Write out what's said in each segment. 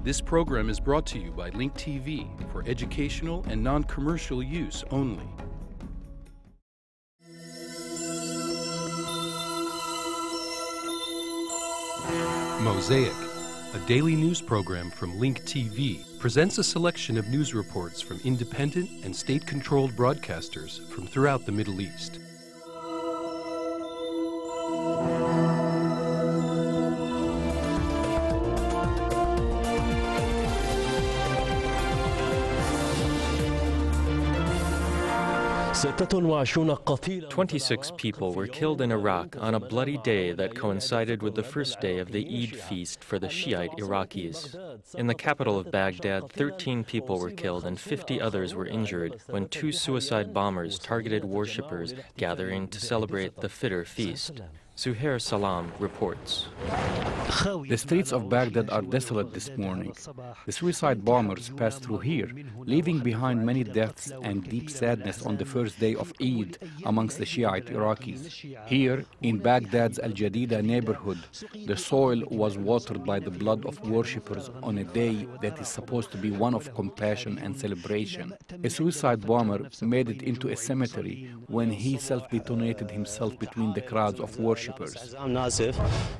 This program is brought to you by Link TV for educational and non-commercial use only. Mosaic, a daily news program from Link TV, presents a selection of news reports from independent and state-controlled broadcasters from throughout the Middle East. "26 people were killed in Iraq on a bloody day that coincided with the first day of the Eid feast for the Shiite Iraqis. In the capital of Baghdad, 13 people were killed and 50 others were injured when two suicide bombers targeted worshippers gathering to celebrate the Fitr feast." Zuhair Salam reports. The streets of Baghdad are desolate this morning. The suicide bombers passed through here, leaving behind many deaths and deep sadness on the first day of Eid amongst the Shiite Iraqis. Here, in Baghdad's Al-Jadida neighborhood, the soil was watered by the blood of worshippers on a day that is supposed to be one of compassion and celebration. A suicide bomber made it into a cemetery when he self-detonated himself between the crowds of worshippers.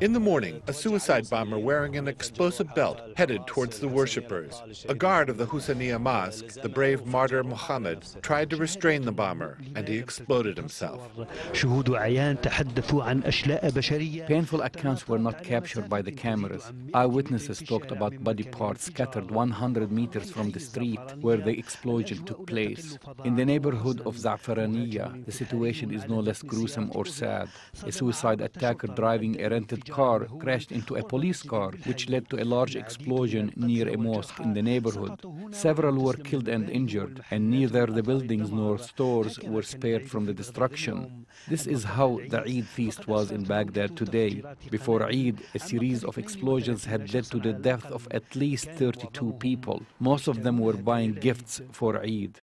In the morning, a suicide bomber wearing an explosive belt headed towards the worshippers. A guard of the Husainiya mosque, the brave martyr Muhammad, tried to restrain the bomber, and he exploded himself. Painful accounts were not captured by the cameras. Eyewitnesses talked about body parts scattered 100 meters from the street where the explosion took place. In the neighborhood of Za'faraniya, the situation is no less gruesome or sad. A suicide attacker driving a rented car crashed into a police car, which led to a large explosion near a mosque in the neighborhood. Several were killed and injured, and neither the buildings nor stores were spared from the destruction. This is how the Eid feast was in Baghdad today. Before Eid, a series of explosions had led to the death of at least 32 people. Most of them were buying gifts for Eid.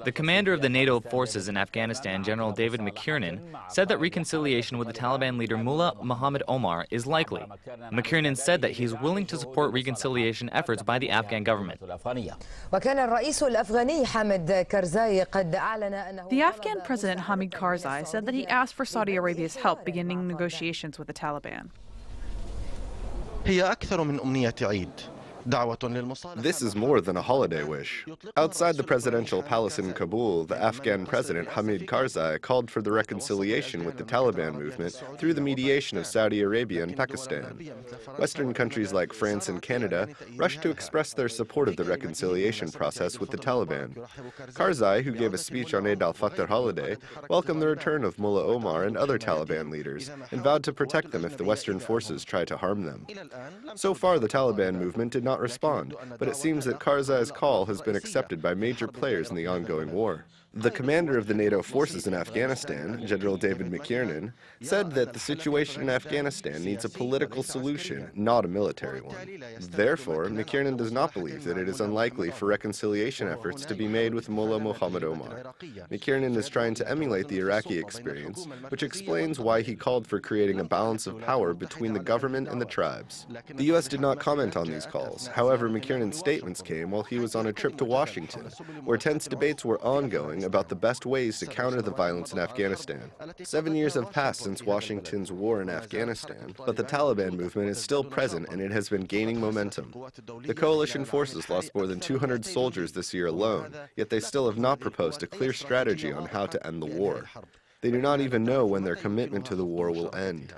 The commander of the NATO forces in Afghanistan, General David McKiernan, said that reconciliation with the Taliban leader Mullah Mohammed Omar is likely. McKiernan said that he's willing to support reconciliation efforts by the Afghan government. The Afghan President Hamid Karzai said that he asked for Saudi Arabia's help beginning negotiations with the Taliban. This is more than a holiday wish. Outside the presidential palace in Kabul, the Afghan president Hamid Karzai called for the reconciliation with the Taliban movement through the mediation of Saudi Arabia and Pakistan. Western countries like France and Canada rushed to express their support of the reconciliation process with the Taliban. Karzai, who gave a speech on Eid al-Fitr holiday, welcomed the return of Mullah Omar and other Taliban leaders and vowed to protect them if the Western forces try to harm them. So far, the Taliban movement did not respond, but it seems that Karzai's call has been accepted by major players in the ongoing war. The commander of the NATO forces in Afghanistan, General David McKiernan, said that the situation in Afghanistan needs a political solution, not a military one. Therefore, McKiernan does not believe that it is unlikely for reconciliation efforts to be made with Mullah Mohammed Omar. McKiernan is trying to emulate the Iraqi experience, which explains why he called for creating a balance of power between the government and the tribes. The U.S. did not comment on these calls. However, McKiernan's statements came while he was on a trip to Washington, where tense debates were ongoing about the best ways to counter the violence in Afghanistan. 7 years have passed since Washington's war in Afghanistan, but the Taliban movement is still present and it has been gaining momentum. The coalition forces lost more than 200 soldiers this year alone, yet they still have not proposed a clear strategy on how to end the war. They do not even know when their commitment to the war will end.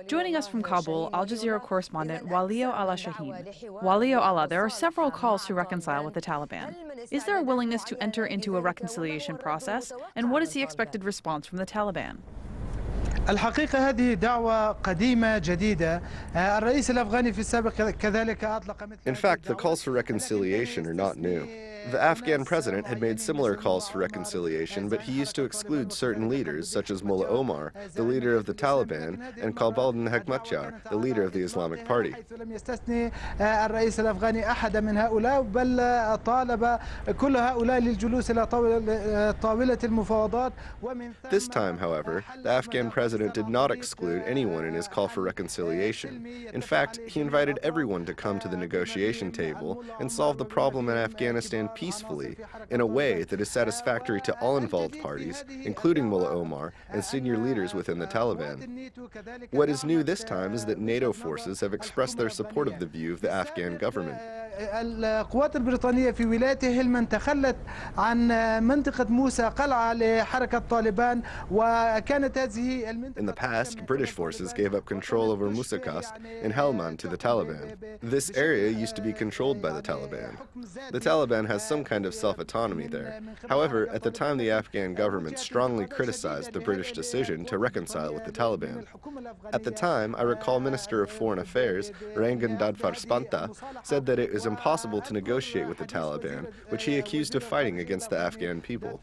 Joining us from Kabul, Al Jazeera correspondent Walio Allah Shaheen. Walio Allah, there are several calls to reconcile with the Taliban. Is there a willingness to enter into a reconciliation process? And what is the expected response from the Taliban? الحقيقة هذه دعوة قديمة جديدة الرئيس الأفغاني في السابق كذلك أطلق مثل In fact, the calls for reconciliation are not new. The Afghan president had made similar calls for reconciliation, but he used to exclude certain leaders, such as Mullah Omar, the leader of the Taliban, and Qalbaldin Hekmatyar, the leader of the Islamic Party. This time, however, the Afghan president did not exclude anyone in his call for reconciliation. In fact, he invited everyone to come to the negotiation table and solve the problem in Afghanistan peacefully, in a way that is satisfactory to all involved parties, including Mullah Omar and senior leaders within the Taliban. What is new this time is that NATO forces have expressed their support of the view of the Afghan government. القوات البريطانية في ولاية هلمند تخلت عن منطقة موسى قلعة لحركة طالبان وكانت هذه المنطقة. In the past, British forces gave up control over Musakast in Helmand to the Taliban. This area used to be controlled by the Taliban. The Taliban has some kind of self-autonomy there. However, at the time the Afghan government strongly criticized the British decision to reconcile with the Taliban. At the time, I recall Minister of Foreign Affairs, Rangan Dadfarspanta, said that it was impossible to negotiate with the Taliban, which he accused of fighting against the Afghan people.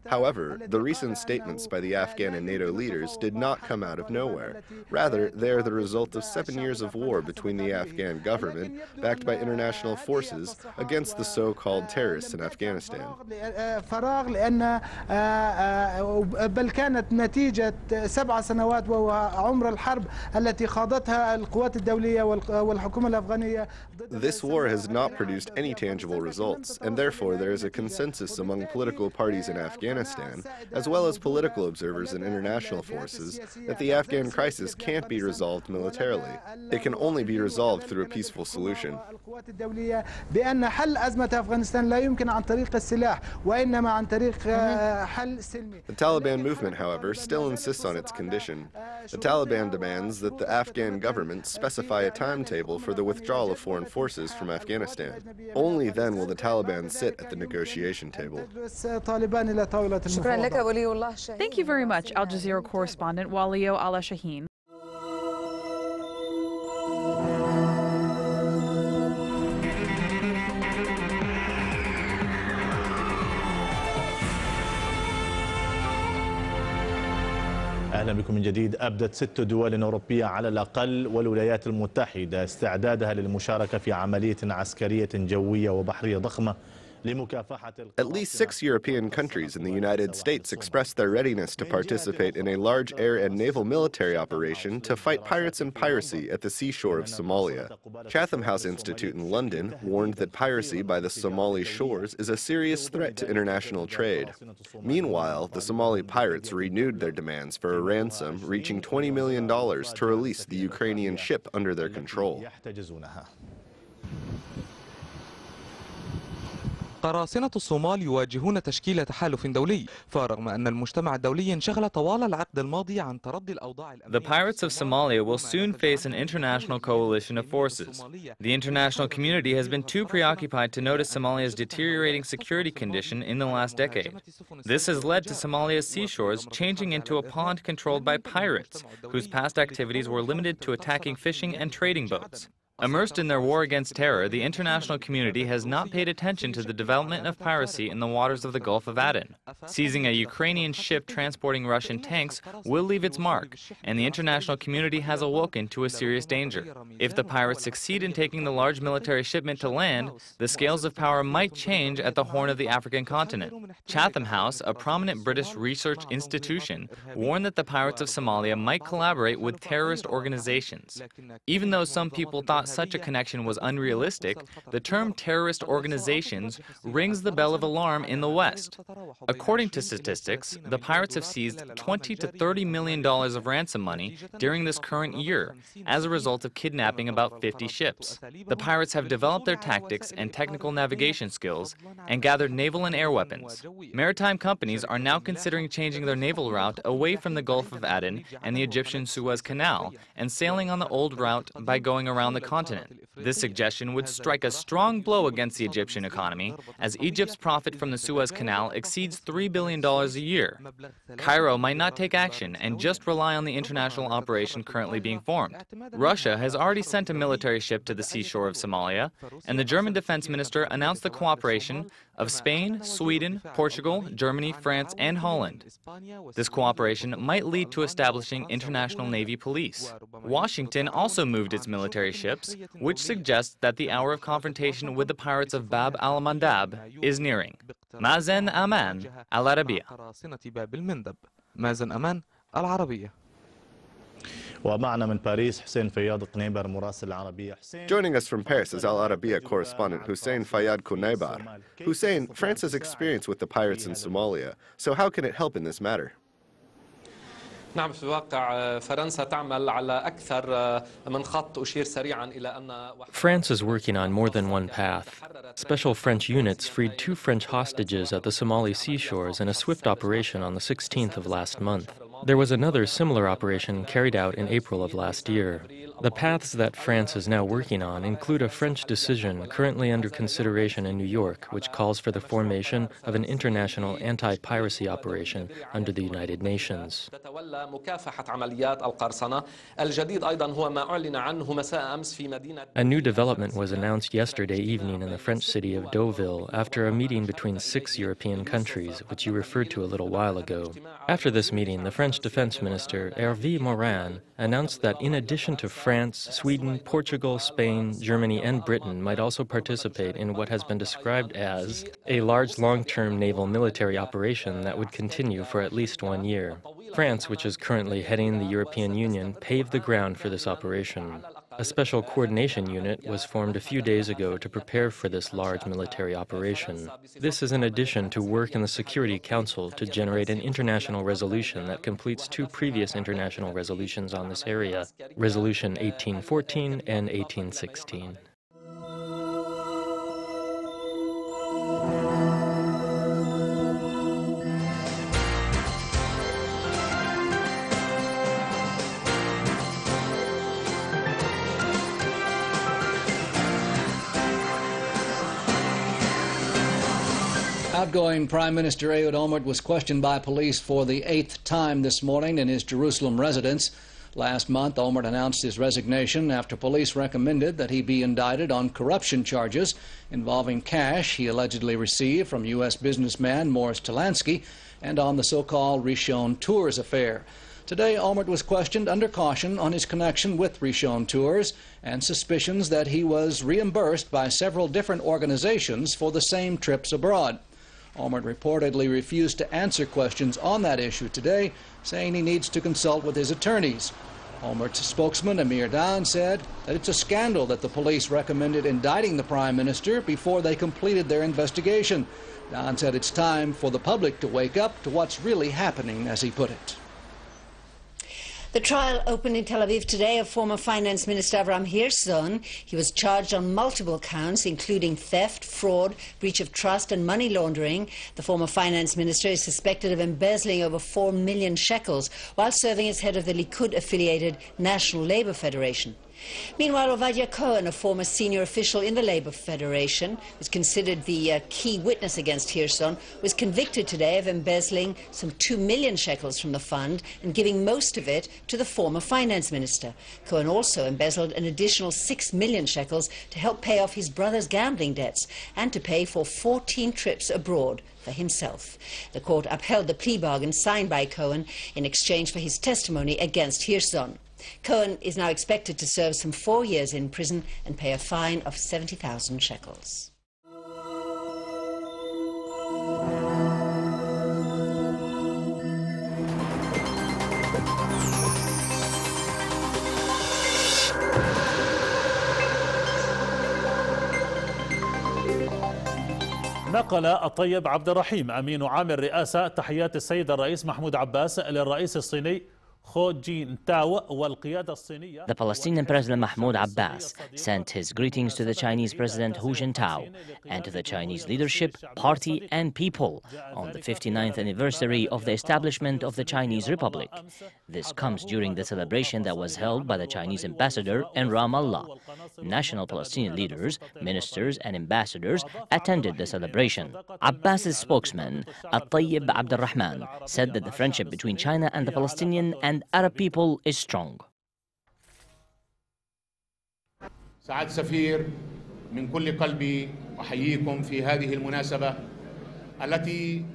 However, the recent statements by the Afghan and NATO leaders did not come out of nowhere. Rather, they are the result of 7 years of war between the Afghan government, backed by international forces, against the so-called terrorists in Afghanistan. بل كانت نتيجة 7 سنوات وهو عمر الحرب التي خاضتها القوات الدولية والحكومة الأفغانية. This war has not produced any tangible results, and therefore there is a consensus among political parties in Afghanistan, as well as political observers and international forces, that the Afghan crisis can't be resolved militarily. It can only be resolved through a peaceful solution. بأن حل أزمة أفغانستان لا يمكن عن طريق السلاح وإنما عن طريق حل سلمي. The Taliban movement, however, still insists on its condition. The Taliban demands that the Afghan government specify a timetable for the withdrawal of foreign forces from Afghanistan. Only then will the Taliban sit at the negotiation table. Thank you very much, Al Jazeera correspondent Walio Ala Shaheen. أهلا بكم من جديد. أبدت 6 دول أوروبية على الأقل والولايات المتحدة استعدادها للمشاركة في عملية عسكرية جوية وبحرية ضخمة لمكافحة. At least 6 European countries and the United States expressed their readiness to participate in a large air and naval military operation to fight pirates and piracy at the seashore of Somalia. Chatham House Institute in London warned that piracy by the Somali shores is a serious threat to international trade. Meanwhile, the Somali pirates renewed their demands for a ransom reaching $20 million to release the Ukrainian ship under their control. قراصنة الصومال يواجهون تشكيل تحالف دولي فرغم أن المجتمع الدولي انشغل طوال العقد الماضي عن تردي الأوضاع. The pirates of Somalia will soon face an international coalition of forces. The international community has been too preoccupied to notice Somalia's deteriorating security condition in the last decade. This has led to Somalia's seashores changing into a pond controlled by pirates, whose past activities were limited to attacking fishing and trading boats. Immersed in their war against terror, the international community has not paid attention to the development of piracy in the waters of the Gulf of Aden. Seizing a Ukrainian ship transporting Russian tanks will leave its mark, and the international community has awoken to a serious danger. If the pirates succeed in taking the large military shipment to land, the scales of power might change at the Horn of the African continent. Chatham House, a prominent British research institution, warned that the pirates of Somalia might collaborate with terrorist organizations. Even though some people thought such a connection was unrealistic, the term terrorist organizations rings the bell of alarm in the West. According to statistics, the pirates have seized $20 to $30 million of ransom money during this current year as a result of kidnapping about 50 ships. The pirates have developed their tactics and technical navigation skills and gathered naval and air weapons. Maritime companies are now considering changing their naval route away from the Gulf of Aden and the Egyptian Suez Canal and sailing on the old route by going around the continent. This suggestion would strike a strong blow against the Egyptian economy, as Egypt's profit from the Suez Canal exceeds $3 billion a year. Cairo might not take action and just rely on the international operation currently being formed. Russia has already sent a military ship to the seashore of Somalia, and the German defense minister announced the cooperation of Spain, Sweden, Portugal, Germany, France, and Holland. This cooperation might lead to establishing international Navy police. Washington also moved its military ships, which suggests that the hour of confrontation with the pirates of Bab al-Mandab is nearing. Mazen Aman, Al-Arabiya. Mazen Aman, Al-Arabiya. Joining us from Paris is Al Arabiya correspondent Hussein Fayyad Kunaybar. Hussein, France has experience with the pirates in Somalia, so how can it help in this matter? نعم في الواقع فرنسا تعمل على أكثر من خط أشير سريعا إلى أن France is working on more than one path. Special French units freed 2 French hostages at the Somali seashores in a swift operation on the 16th of last month. There was another similar operation carried out in April of last year. The paths that France is now working on include a French decision currently under consideration in New York, which calls for the formation of an international anti-piracy operation under the United Nations. A new development was announced yesterday evening in the French city of Deauville after a meeting between 6 European countries, which you referred to a little while ago. After this meeting, the French Defense Minister, Hervé Morin, announced that in addition to France, Sweden, Portugal, Spain, Germany, and Britain might also participate in what has been described as a large long-term naval military operation that would continue for at least 1 year. France, which is currently heading the European Union, paved the ground for this operation. A special coordination unit was formed a few days ago to prepare for this large military operation. This is in addition to work in the Security Council to generate an international resolution that completes 2 previous international resolutions on this area, Resolution 1814 and 1816. Outgoing Prime Minister Ehud Olmert was questioned by police for the 8th time this morning in his Jerusalem residence. Last month, Olmert announced his resignation after police recommended that he be indicted on corruption charges involving cash he allegedly received from U.S. businessman Morris Talansky and on the so-called Rishon Tours affair. Today, Olmert was questioned under caution on his connection with Rishon Tours and suspicions that he was reimbursed by several different organizations for the same trips abroad. Olmert reportedly refused to answer questions on that issue today, saying he needs to consult with his attorneys. Olmert's spokesman, Amir Dan, said that it's a scandal that the police recommended indicting the Prime Minister before they completed their investigation. Dan said it's time for the public to wake up to what's really happening, as he put it. The trial opened in Tel Aviv today of former Finance Minister Avram Hirschon. He was charged on multiple counts, including theft, fraud, breach of trust and money laundering. The former Finance Minister is suspected of embezzling over 4 million shekels while serving as head of the Likud-affiliated National Labour Federation. Meanwhile, Ovadia Cohen, a former senior official in the Labour Federation, who's considered the key witness against Hirschon, was convicted today of embezzling some 2 million shekels from the fund and giving most of it to the former finance minister. Cohen also embezzled an additional 6 million shekels to help pay off his brother's gambling debts and to pay for 14 trips abroad for himself. The court upheld the plea bargain signed by Cohen in exchange for his testimony against Hirschon. Cohen is now expected to serve some 4 years in prison and pay a fine of 70,000 shekels. نقل الطيب عبد الرحيم أمين عام الرئاسة تحيات السيد الرئيس محمود عباس للرئيس الصيني The Palestinian President Mahmoud Abbas sent his greetings to the Chinese President Hu Jintao and to the Chinese leadership, party and people on the 59th anniversary of the establishment of the Chinese Republic. This comes during the celebration that was held by the Chinese ambassador in Ramallah. National Palestinian leaders, ministers and ambassadors attended the celebration. Abbas's spokesman, At-Tayyib Abdurrahman, said that the friendship between China and the Palestinian and Arab people is strong. سعادة سفير من كل قلبي أحييكم في هذه المناسبة التي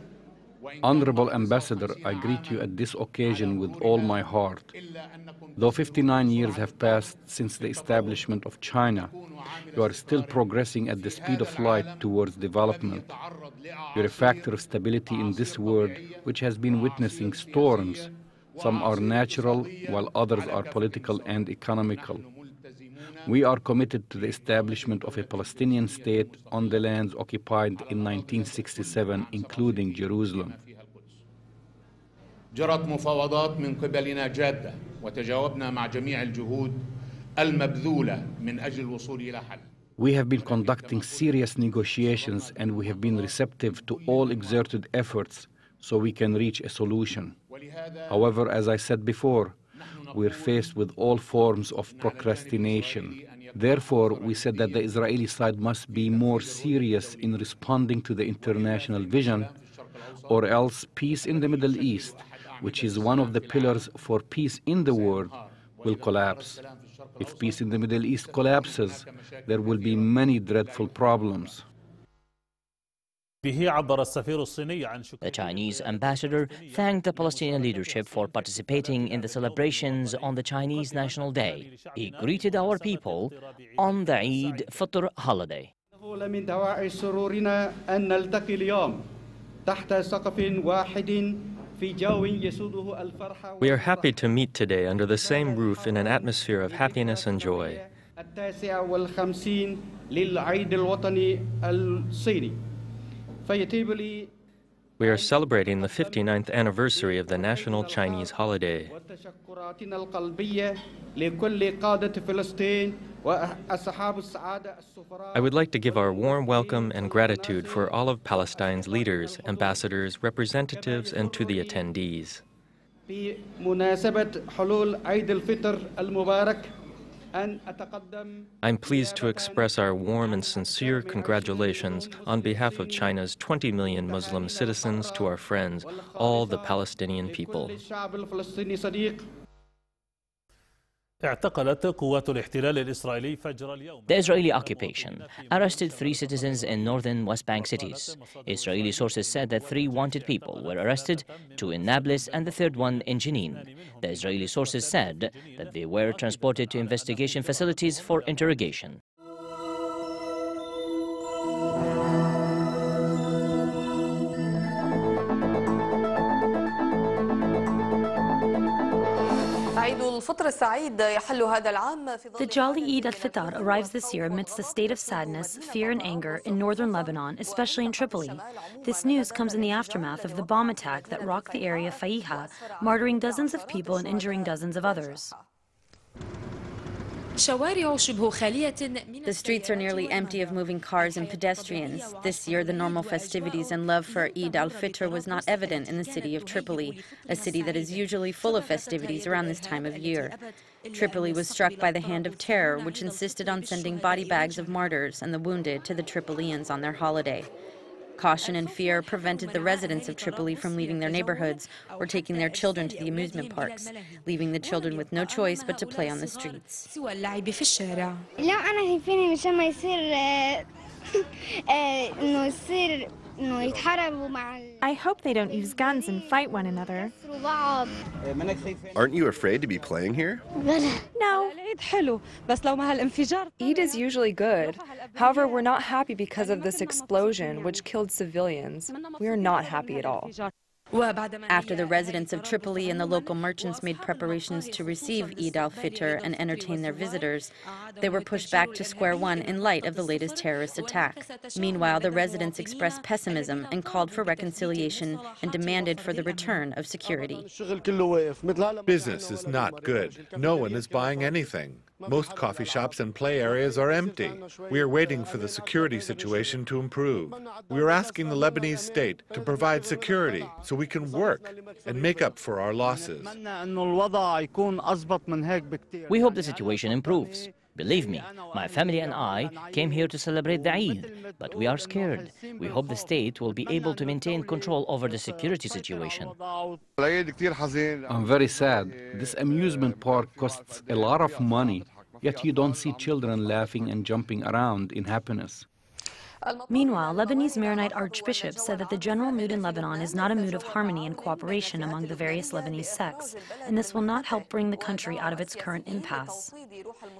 Honorable Ambassador, I greet you at this occasion with all my heart. Though 59 years have passed since the establishment of China, you are still progressing at the speed of light towards development. You're a factor of stability in this world, which has been witnessing storms. Some are natural, while others are political and economical. We are committed to the establishment of a Palestinian state on the lands occupied in 1967, including Jerusalem. جرت مفاوضات من قبلنا جادة وتجاوبنا مع جميع الجهود المبذولة من أجل الوصول إلى حل. We have been conducting serious negotiations and we have been receptive to all exerted efforts so we can reach a solution. However, as I said before, we're faced with all forms of procrastination. Therefore, we said that the Israeli side must be more serious in responding to the international vision, or else peace in the Middle East, which is one of the pillars for peace in the world, will collapse. If peace in the Middle East collapses, there will be many dreadful problems. The Chinese ambassador thanked the Palestinian leadership for participating in the celebrations on the Chinese National Day. He greeted our people on the Eid Fitr holiday. We are happy to meet today under the same roof in an atmosphere of happiness and joy. We are celebrating the 59th anniversary of the National Chinese holiday. I would like to give our warm welcome and gratitude for all of Palestine's leaders, ambassadors, representatives, and to the attendees. I'm pleased to express our warm and sincere congratulations on behalf of China's 20 million Muslim citizens to our friends, all the Palestinian people. The Israeli occupation arrested 3 citizens in northern West Bank cities. Israeli sources said that 3 wanted people were arrested, 2 in Nablus and the 3rd one in Jenin. The Israeli sources said that they were transported to investigation facilities for interrogation. The Jolly Eid al-Fitr arrives this year amidst a state of sadness, fear and anger in northern Lebanon, especially in Tripoli. This news comes in the aftermath of the bomb attack that rocked the area of Faiha, martyring dozens of people and injuring dozens of others. The streets are nearly empty of moving cars and pedestrians. This year, the normal festivities and love for Eid al-Fitr was not evident in the city of Tripoli, a city that is usually full of festivities around this time of year. Tripoli was struck by the hand of terror, which insisted on sending body bags of martyrs and the wounded to the Tripolians on their holiday. Caution and fear prevented the residents of Tripoli from leaving their neighborhoods or taking their children to the amusement parks, leaving the children with no choice but to play on the streets. I hope they don't use guns and fight one another. Aren't you afraid to be playing here? No. Eid is usually good. However, we're not happy because of this explosion, which killed civilians. We are not happy at all. After the residents of Tripoli and the local merchants made preparations to receive Eid al-Fitr and entertain their visitors, they were pushed back to square one in light of the latest terrorist attack. Meanwhile, the residents expressed pessimism and called for reconciliation and demanded for the return of security. Business is not good. No one is buying anything. Most coffee shops and play areas are empty. We are waiting for the security situation to improve. We are asking the Lebanese state to provide security so we can work and make up for our losses. We hope the situation improves. Believe me, my family and I came here to celebrate the Eid, but we are scared. We hope the state will be able to maintain control over the security situation. I'm very sad. This amusement park costs a lot of money, yet you don't see children laughing and jumping around in happiness. Meanwhile, Lebanese Maronite archbishops said that the general mood in Lebanon is not a mood of harmony and cooperation among the various Lebanese sects, and this will not help bring the country out of its current impasse.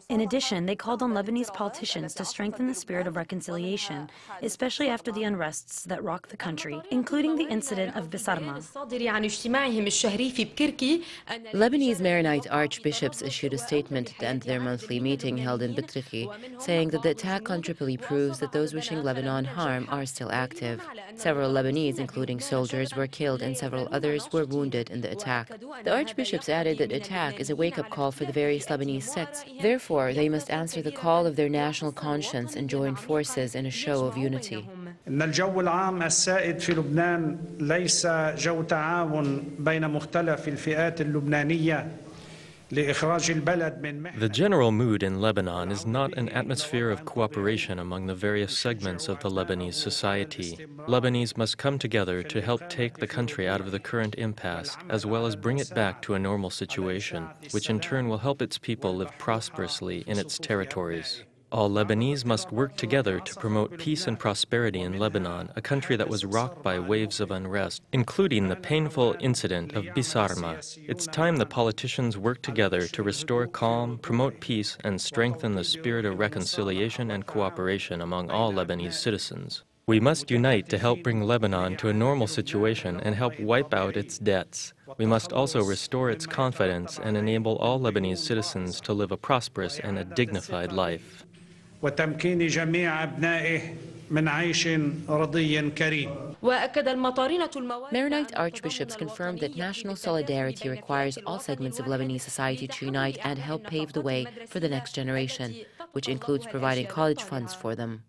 In addition, they called on Lebanese politicians to strengthen the spirit of reconciliation, especially after the unrests that rock the country, including the incident of Bisarma. Lebanese Maronite archbishops issued a statement at the end of their monthly meeting held in Bitriki, saying that the attack on Tripoli proves that those wishing Lebanon harm are still active. Several Lebanese, including soldiers, were killed and several others were wounded in the attack. The archbishops added that the attack is a wake-up call for the various Lebanese sects. Therefore, they must answer the call of their national conscience and join forces in a show of unity. الجو العام السائد في لبنان ليس جو تعاون بين مختلف الفئات اللبنانية. The general mood in Lebanon is not an atmosphere of cooperation among the various segments of the Lebanese society. Lebanese must come together to help take the country out of the current impasse, as well as bring it back to a normal situation, which in turn will help its people live prosperously in its territories. All Lebanese must work together to promote peace and prosperity in Lebanon, a country that was rocked by waves of unrest, including the painful incident of Bisarma. It's time the politicians work together to restore calm, promote peace, and strengthen the spirit of reconciliation and cooperation among all Lebanese citizens. We must unite to help bring Lebanon to a normal situation and help wipe out its debts. We must also restore its confidence and enable all Lebanese citizens to live a prosperous and a dignified life. وتمكين جميع أبنائه من عيش رضي كريم. Maronite archbishops confirmed that national solidarity requires all segments of Lebanese society to unite and help pave the way for the next generation, which includes providing college funds for them.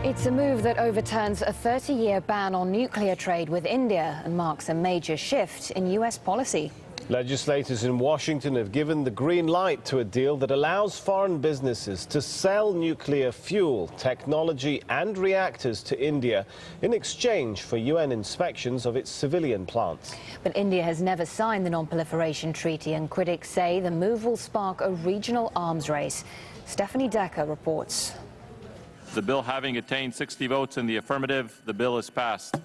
It's a move that overturns a 30-year ban on nuclear trade with India and marks a major shift in U.S. policy. Legislators in Washington have given the green light to a deal that allows foreign businesses to sell nuclear fuel, technology and reactors to India in exchange for UN inspections of its civilian plants. But India has never signed the Non-Proliferation Treaty, and critics say the move will spark a regional arms race. Stephanie Decker reports. The bill having attained 60 votes in the affirmative, the bill is passed.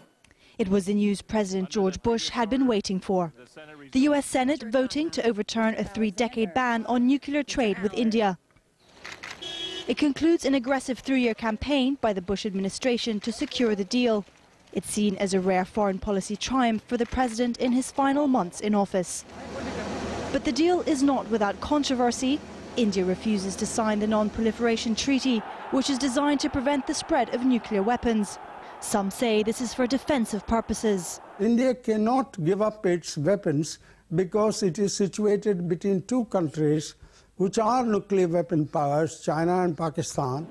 It was the news President George Bush had been waiting for. The U.S. Senate voting to overturn a 3-decade ban on nuclear trade with India. It concludes an aggressive 3-year campaign by the Bush administration to secure the deal. It's seen as a rare foreign policy triumph for the president in his final months in office. But the deal is not without controversy. India refuses to sign the Non-Proliferation Treaty, which is designed to prevent the spread of nuclear weapons. Some say this is for defensive purposes. India cannot give up its weapons because it is situated between two countries which are nuclear weapon powers, China and Pakistan.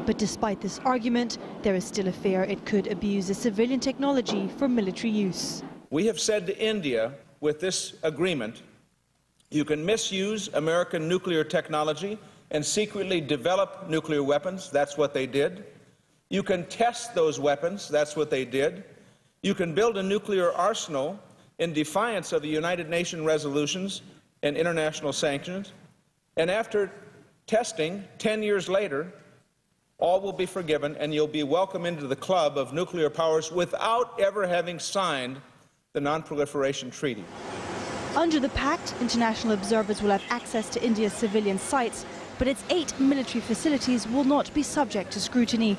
But despite this argument, there is still a fear it could abuse the civilian technology for military use. We have said to India with this agreement, you can misuse American nuclear technology and secretly develop nuclear weapons. That's what they did. You can test those weapons. That's what they did. You can build a nuclear arsenal in defiance of the United Nations resolutions and international sanctions. And after testing, 10 years later, all will be forgiven and you'll be welcomed into the club of nuclear powers without ever having signed the Non-Proliferation Treaty. Under the pact, international observers will have access to India's civilian sites, but its 8 military facilities will not be subject to scrutiny.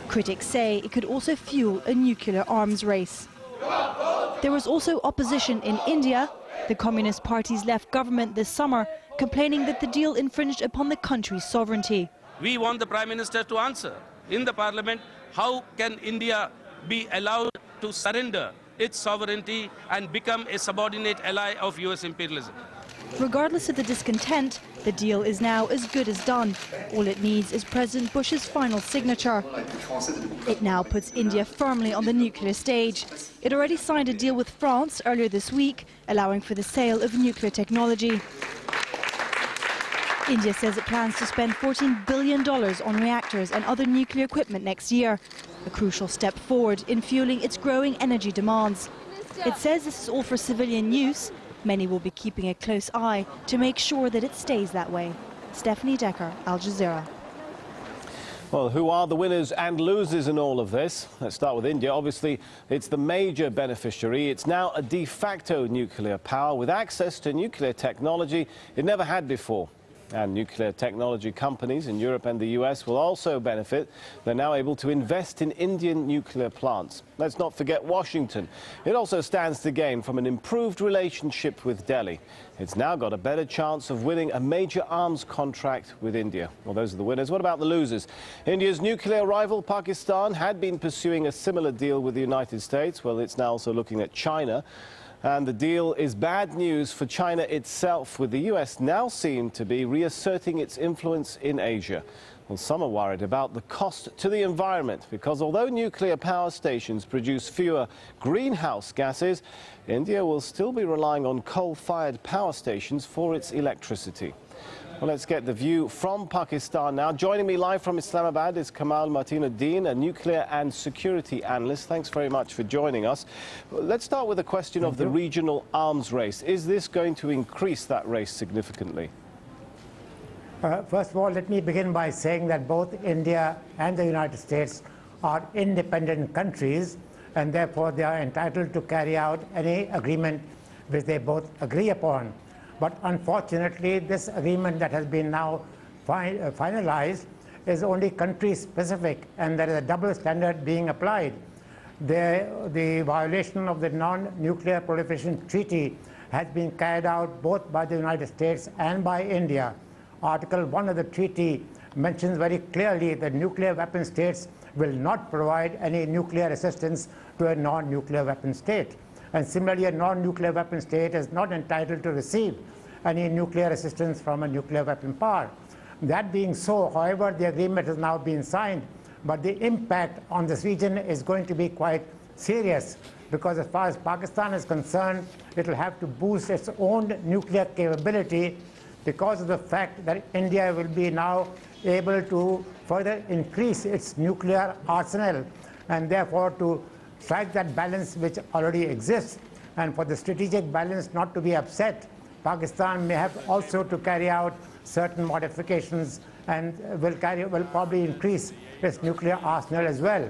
Critics say it could also fuel a nuclear arms race. There was also opposition in India. The Communist Party's left government this summer, complaining that the deal infringed upon the country's sovereignty. We want the Prime Minister to answer in the Parliament, how can India be allowed to surrender its sovereignty and become a subordinate ally of US imperialism? Regardless of the discontent, the deal is now as good as done. All it needs is President Bush's final signature. It now puts India firmly on the nuclear stage. It already signed a deal with France earlier this week, allowing for the sale of nuclear technology. India says it plans to spend $14 billion on reactors and other nuclear equipment next year, a crucial step forward in fueling its growing energy demands. It says this is all for civilian use. Many will be keeping a close eye to make sure that it stays that way. Stephanie Decker, Al Jazeera. Well, who are the winners and losers in all of this? Let's start with India. Obviously, it's the major beneficiary. It's now a de facto nuclear power with access to nuclear technology it never had before. And nuclear technology companies in Europe and the US will also benefit. They're now able to invest in Indian nuclear plants. Let's not forget Washington. It also stands to gain from an improved relationship with Delhi. It's now got a better chance of winning a major arms contract with India. Well, those are the winners. What about the losers? India's nuclear rival, Pakistan, had been pursuing a similar deal with the United States. Well, it's now also looking at China. And the deal is bad news for China itself, with the US now seen to be reasserting its influence in Asia. Well, some are worried about the cost to the environment, because although nuclear power stations produce fewer greenhouse gases, India will still be relying on coal-fired power stations for its electricity. Well, let's get the view from Pakistan now. Joining me live from Islamabad is Kamal Martinuddin, a nuclear and security analyst. Thanks very much for joining us. Let's start with the question of the regional arms race. Is this going to increase that race significantly? First of all, let me begin by saying that both India and the United States are independent countries, and therefore they are entitled to carry out any agreement which they both agree upon. But unfortunately, this agreement that has been now finalized is only country-specific, and there is a double standard being applied. The violation of the Non-Nuclear Proliferation Treaty has been carried out both by the United States and by India. Article 1 of the treaty mentions very clearly that nuclear weapon states will not provide any nuclear assistance to a non-nuclear weapon state. And similarly, a non-nuclear weapon state is not entitled to receive any nuclear assistance from a nuclear weapon power. That being so, however, the agreement has now been signed, but the impact on this region is going to be quite serious, because as far as Pakistan is concerned, it will have to boost its own nuclear capability because of the fact that India will be now able to further increase its nuclear arsenal, and therefore to strike that balance which already exists. And for the strategic balance not to be upset, Pakistan may have also to carry out certain modifications and will probably increase its nuclear arsenal as well.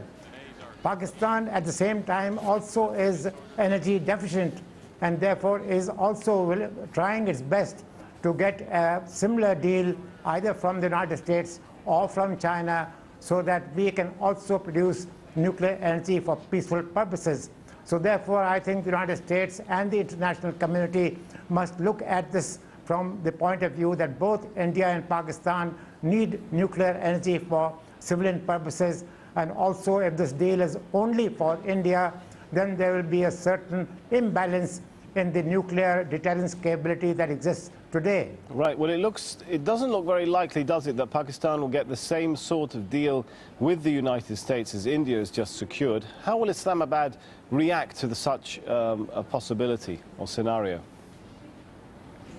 Pakistan at the same time also is energy deficient, and therefore is also trying its best to get a similar deal either from the United States or from China, so that we can also produce nuclear energy for peaceful purposes. So therefore, I think the United States and the international community must look at this from the point of view that both India and Pakistan need nuclear energy for civilian purposes. And also, if this deal is only for India, then there will be a certain imbalance in the nuclear deterrence capability that exists today. Right. Well, it doesn't look very likely, does it, that Pakistan will get the same sort of deal with the United States as India has just secured. How will Islamabad react to such a possibility or scenario?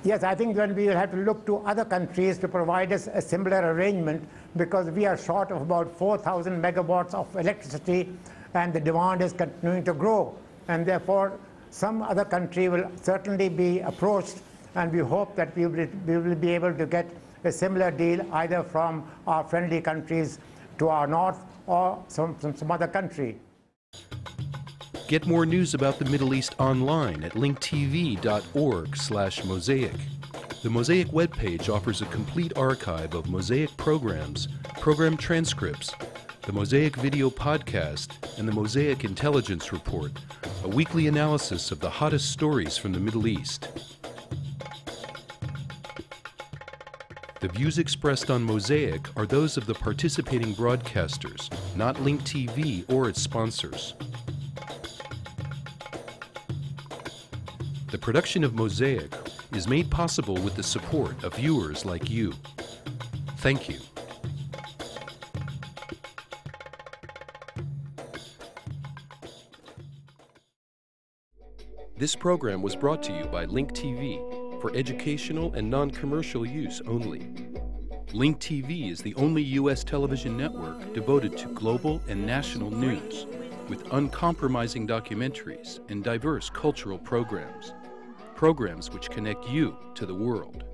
Yes, I think then we will have to look to other countries to provide us a similar arrangement, because we are short of about 4,000 megawatts of electricity, and the demand is continuing to grow. And therefore, some other country will certainly be approached, and we hope that we will be able to get a similar deal either from our friendly countries to our north or some other country. Get more news about the Middle East online at linktv.org/Mosaic. The Mosaic webpage offers a complete archive of Mosaic programs, program transcripts, the Mosaic video podcast, and the Mosaic Intelligence Report, a weekly analysis of the hottest stories from the Middle East. The views expressed on Mosaic are those of the participating broadcasters, not Link TV or its sponsors. The production of Mosaic is made possible with the support of viewers like you. Thank you. This program was brought to you by Link TV for educational and non-commercial use only. Link TV is the only U.S. television network devoted to global and national news, with uncompromising documentaries and diverse cultural programs. Programs which connect you to the world.